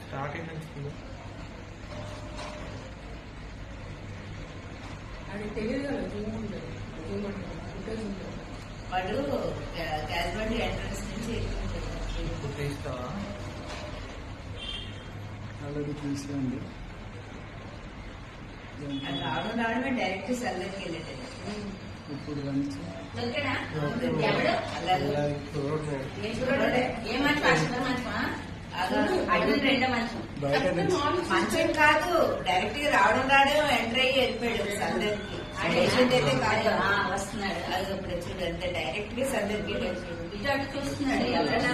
starting నుంచి అది తెలియదు కదా జూమ్ ఉంటుంది ఫుటేజ్ ఉంటుంది వాడు క్యాజువల్ ఎంట్రన్స్ నుంచి తీస్తావా ఆల్రెడీ తీసేయండి రావడమే డైరెక్ట్ సెల్లర్కి వెళ్ళేది ఇప్పుడు లంచ్ మంచం కాదు డైరెక్ట్ గా రావడం ఎంటర్ అయ్యి వెళ్ళిపోయాడు సందర్కి పేషెంట్ అయితే కాదు వస్తున్నాడు అది ఇప్పుడు చూడు అంతే డైరెక్ట్ గా సందర్కి ఇటు అటు చూస్తున్నాడు ఎవరైనా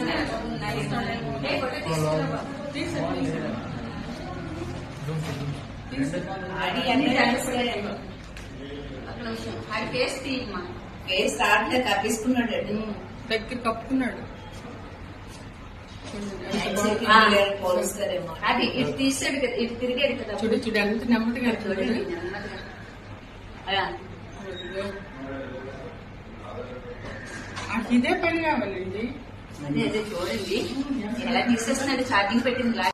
అది కేసు తీయమ్మా కేసు తాడితే తప్పించుకున్నాడు దగ్గర కప్పుకున్నాడు పోలుస్తారేమో అది ఇటు తీసాడు కదా ఇటు తిరిగాడు కదా చూడు చూడు ఎంత నెమ్మదిగా చూడండి ఇదే పని కావాలండి అదే అదే చూడండి ఎలా తీసేస్తున్నాడు ఛార్జింగ్ పెట్టింది